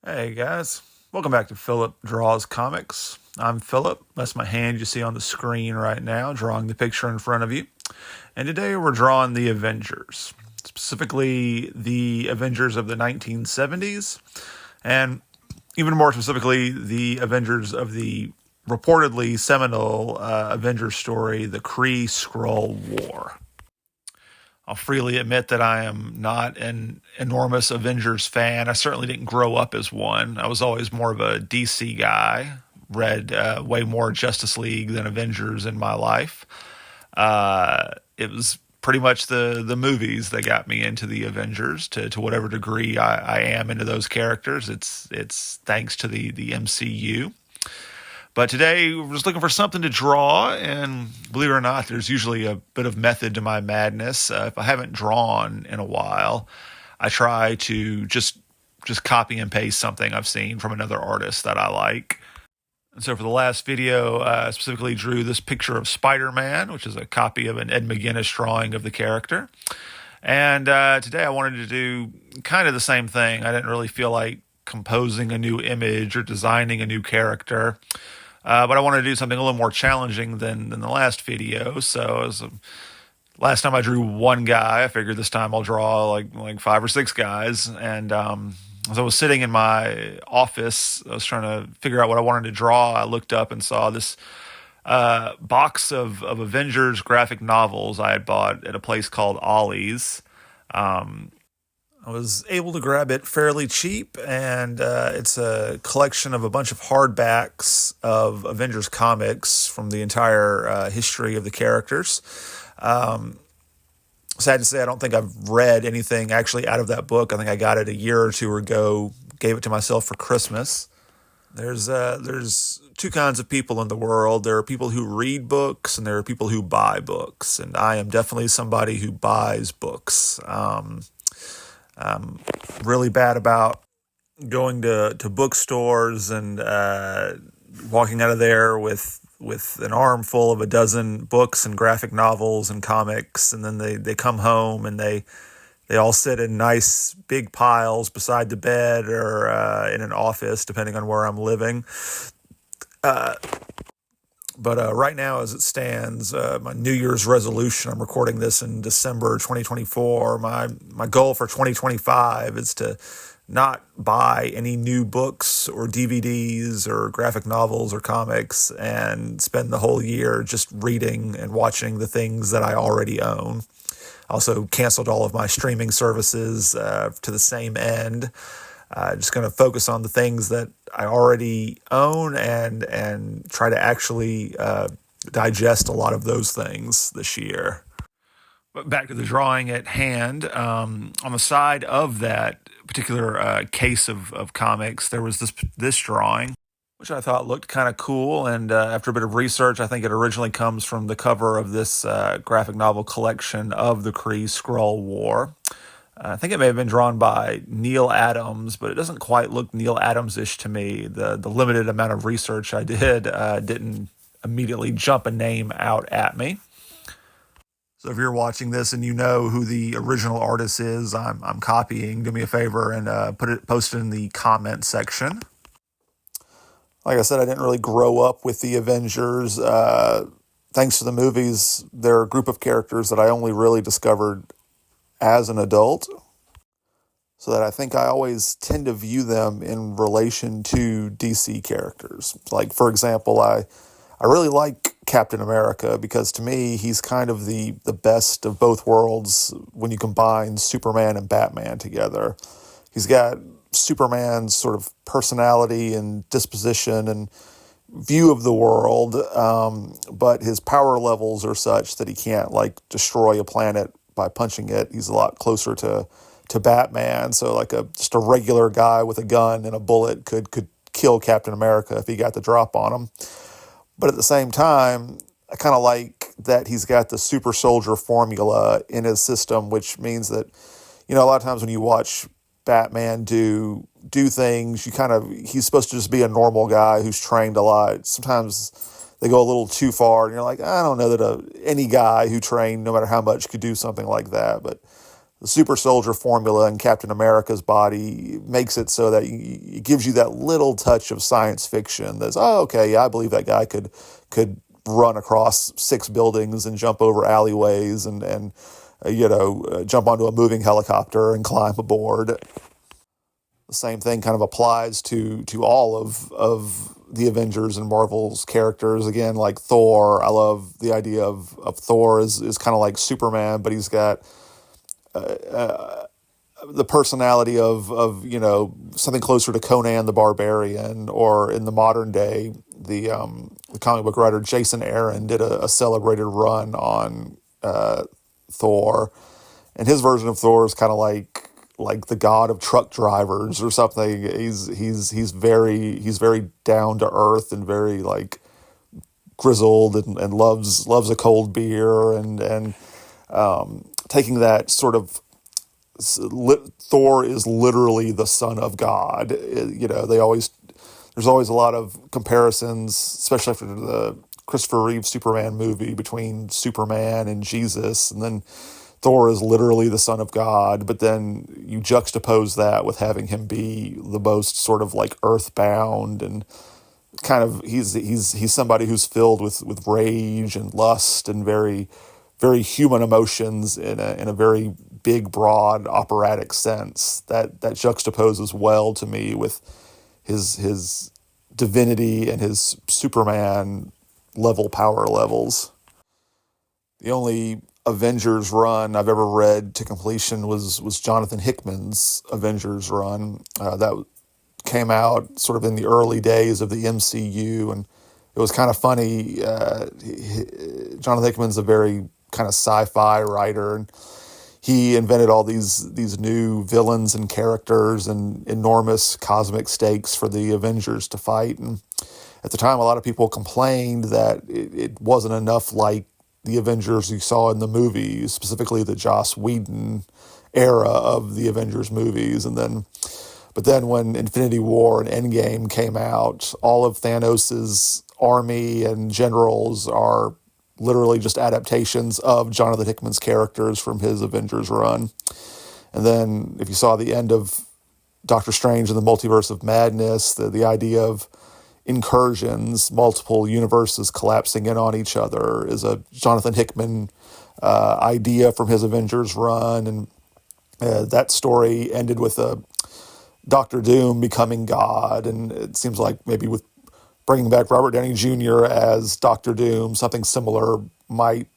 Hey guys, welcome back to Philip Draws Comics. I'm Philip. That's my hand you see on the screen right now, drawing the picture in front of you. And today we're drawing the Avengers, specifically the Avengers of the 1970s, and even more specifically, the Avengers of the reportedly seminal Avengers story, the Kree Skrull War. I'll freely admit that I am not an enormous Avengers fan. I certainly didn't grow up as one. I was always more of a DC guy. Read way more Justice League than Avengers in my life. It was pretty much the movies that got me into the Avengers to whatever degree I am into those characters. It's thanks to the MCU. But today, we're just looking for something to draw, and believe it or not, there's usually a bit of method to my madness. If I haven't drawn in a while, I try to just copy and paste something I've seen from another artist that I like. And so for the last video, I specifically drew this picture of Spider-Man, which is a copy of an Ed McGuinness drawing of the character. And today I wanted to do kind of the same thing. I didn't really feel like composing a new image or designing a new character. But I wanted to do something a little more challenging than the last video. So last time I drew one guy. I figured this time I'll draw like 5 or 6 guys. And as I was sitting in my office, I was trying to figure out what I wanted to draw. I looked up and saw this box of Avengers graphic novels I had bought at a place called Ollie's. I was able to grab it fairly cheap, and it's a collection of a bunch of hardbacks of Avengers comics from the entire history of the characters. Sad to say, I don't think I've read anything actually out of that book. I think I got it a year or two ago, gave it to myself for Christmas. There's two kinds of people in the world. There are people who read books, and there are people who buy books, and I am definitely somebody who buys books. I'm really bad about going to bookstores and walking out of there with an armful of a dozen books and graphic novels and comics, and then they come home and they all sit in nice big piles beside the bed or in an office, depending on where I'm living. But right now, as it stands, my New Year's resolution, I'm recording this in December 2024. My goal for 2025 is to not buy any new books or DVDs or graphic novels or comics and spend the whole year just reading and watching the things that I already own. Also canceled all of my streaming services to the same end. Just going to focus on the things that I already own and try to actually digest a lot of those things this year. But back to the drawing at hand. On the side of that particular case of comics, there was this drawing, which I thought looked kind of cool. And after a bit of research, I think it originally comes from the cover of this graphic novel collection of the Kree Skrull War. I think it may have been drawn by Neil Adams, but it doesn't quite look Neil Adams-ish to me. The limited amount of research I did didn't immediately jump a name out at me. So if you're watching this and you know who the original artist is, I'm copying. Do me a favor and post it in the comment section. Like I said, I didn't really grow up with the Avengers. Thanks to the movies, they're a group of characters that I only really discovered as an adult, so that I think I always tend to view them in relation to DC characters. Like, for example, I really like Captain America because to me, he's kind of the best of both worlds when you combine Superman and Batman together. He's got Superman's sort of personality and disposition and view of the world, but his power levels are such that he can't, like, destroy a planet by punching it. He's a lot closer to Batman. So like just a regular guy with a gun and a bullet could kill Captain America if he got the drop on him. But at the same time, I kind of like that he's got the super soldier formula in his system, which means that, a lot of times when you watch Batman do things, he's supposed to just be a normal guy who's trained a lot. Sometimes they go a little too far, and you're like, I don't know that any guy who trained, no matter how much, could do something like that. But the super soldier formula in Captain America's body makes it so that it gives you that little touch of science fiction. That's, oh, okay, yeah, I believe that guy could run across 6 buildings and jump over alleyways and jump onto a moving helicopter and climb aboard. The same thing kind of applies to all of the Avengers and Marvel's characters. Again, like Thor, I love the idea of Thor is kind of like Superman, but he's got the personality of something closer to Conan the Barbarian, or in the modern day, the comic book writer Jason Aaron did a celebrated run on Thor, and his version of Thor is kind of like the god of truck drivers or something. He's very down to earth and very like grizzled and loves a cold beer and taking that sort of Thor is literally the son of God. There's always a lot of comparisons, especially after the Christopher Reeve Superman movie, between Superman and Jesus, and then Thor is literally the son of God. But then you juxtapose that with having him be the most sort of like earthbound and kind of he's somebody who's filled with rage and lust and very very human emotions in a very big, broad, operatic sense. That juxtaposes well to me with his divinity and his Superman level power levels. The only Avengers run I've ever read to completion was Jonathan Hickman's Avengers run. That came out sort of in the early days of the MCU, and it was kind of funny. Jonathan Hickman's a very kind of sci-fi writer, and he invented all these new villains and characters and enormous cosmic stakes for the Avengers to fight. And at the time, a lot of people complained that it wasn't enough like the Avengers you saw in the movies, specifically the Joss Whedon era of the Avengers movies. But then when Infinity War and Endgame came out, all of Thanos' army and generals are literally just adaptations of Jonathan Hickman's characters from his Avengers run. And then if you saw the end of Doctor Strange and the Multiverse of Madness, the idea of incursions, multiple universes collapsing in on each other, is a Jonathan Hickman idea from his Avengers run. And that story ended with a Doctor Doom becoming God, and it seems like maybe with bringing back Robert Downey Jr. as Doctor Doom, something similar might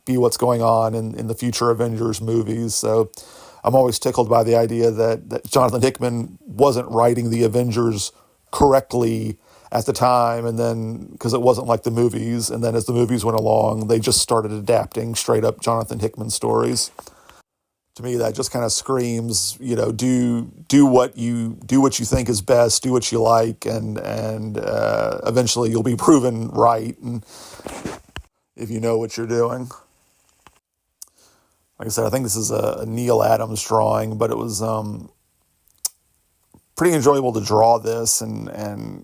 be what's going on in the future Avengers movies. So I'm always tickled by the idea that Jonathan Hickman wasn't writing the Avengers correctly at the time, and then because it wasn't like the movies, and then as the movies went along, they just started adapting straight up Jonathan Hickman stories. To me, that just kind of screams, do what you think is best, do what you like, and eventually you'll be proven right, and if you know what you're doing. Like I said, I think this is a Neil Adams drawing, but it was pretty enjoyable to draw this and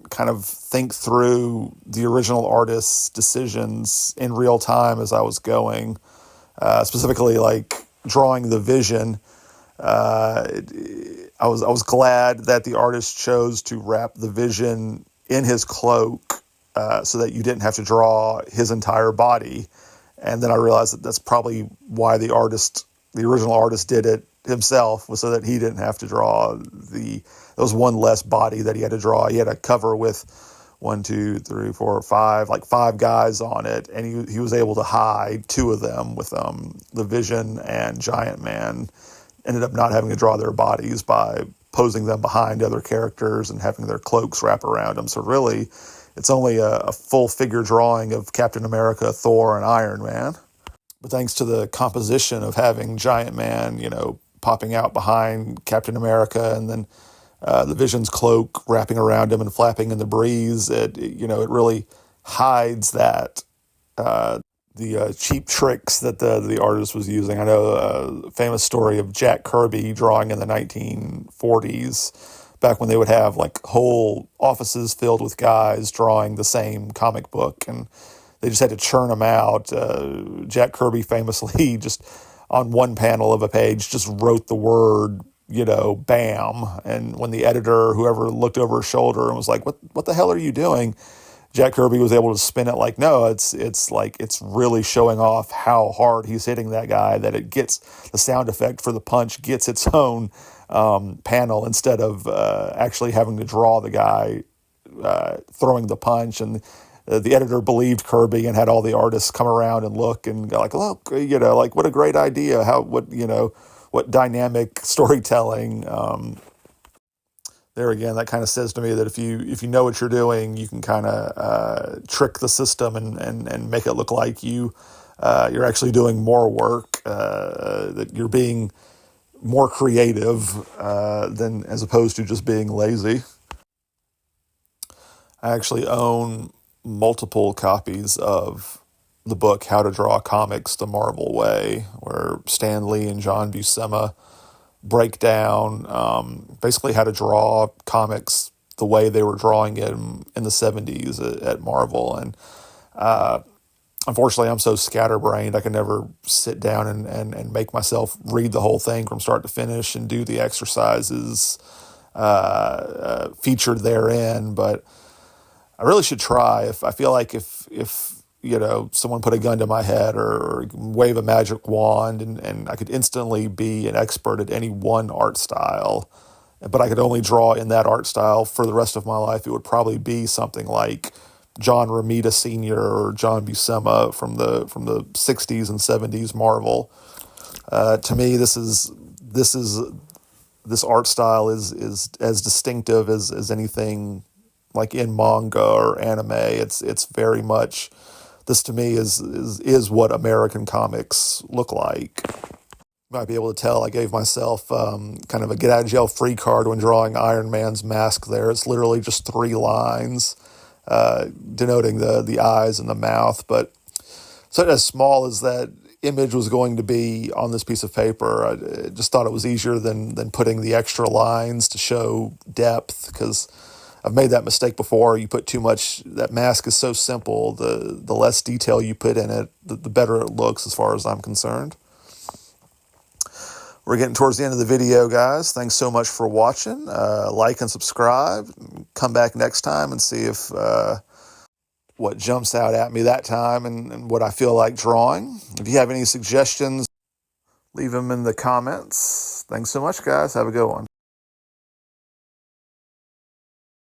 kind of think through the original artist's decisions in real time as I was going, specifically like drawing the Vision. I was glad that the artist chose to wrap the Vision in his cloak so that you didn't have to draw his entire body. And then I realized that that's probably why the original artist did it himself, was so that he didn't have to draw there was one less body that he had to draw. He had a cover with 1, 2, 3, 4, 5, like 5 guys on it, and he was able to hide 2 of them with the Vision and Giant Man. Ended up not having to draw their bodies by posing them behind other characters and having their cloaks wrap around them. So really, it's only a full figure drawing of Captain America, Thor, and Iron Man. But thanks to the composition of having Giant Man, popping out behind Captain America, and then the Vision's cloak wrapping around him and flapping in the breeze, it really hides that the cheap tricks that the artist was using. I know a famous story of Jack Kirby drawing in the 1940s, back when they would have like whole offices filled with guys drawing the same comic book, and they just had to churn them out. Jack Kirby famously just on one panel of a page just wrote the word, bam. And when the editor, whoever looked over his shoulder and was like, what the hell are you doing? Jack Kirby was able to spin it like, no, it's like, it's really showing off how hard he's hitting that guy, that it gets the sound effect for the punch, gets its own panel instead of actually having to draw the guy throwing the punch. And the editor believed Kirby and had all the artists come around and look and go like, look, like, what a great idea. What dynamic storytelling. There again, that kind of says to me that if you know what you're doing, you can kind of trick the system and make it look like you're actually doing more work, that you're being more creative than as opposed to just being lazy. I actually own multiple copies of the book How to Draw Comics the Marvel Way, where Stan Lee and John Buscema break down basically how to draw comics the way they were drawing it in the 70s at Marvel. And unfortunately, I'm so scatterbrained, I can never sit down and make myself read the whole thing from start to finish and do the exercises featured therein. But I really should try. I feel like if someone put a gun to my head or wave a magic wand and I could instantly be an expert at any one art style, but I could only draw in that art style for the rest of my life, it would probably be something like John Romita Sr. or John Buscema from the 60s and 70s Marvel. To me, this art style is as distinctive as anything like in manga or anime. It's very much, this to me is what American comics look like. You might be able to tell I gave myself kind of a get out of jail free card when drawing Iron Man's mask there. It's literally just 3 lines denoting the eyes and the mouth. But so as small as that image was going to be on this piece of paper, I just thought it was easier than putting the extra lines to show depth, because I've made that mistake before. You put too much, that mask is so simple, the less detail you put in it, the better it looks as far as I'm concerned. We're getting towards the end of the video, guys. Thanks so much for watching. Like and subscribe. Come back next time and see if what jumps out at me that time and what I feel like drawing. If you have any suggestions, leave them in the comments. Thanks so much, guys. Have a good one.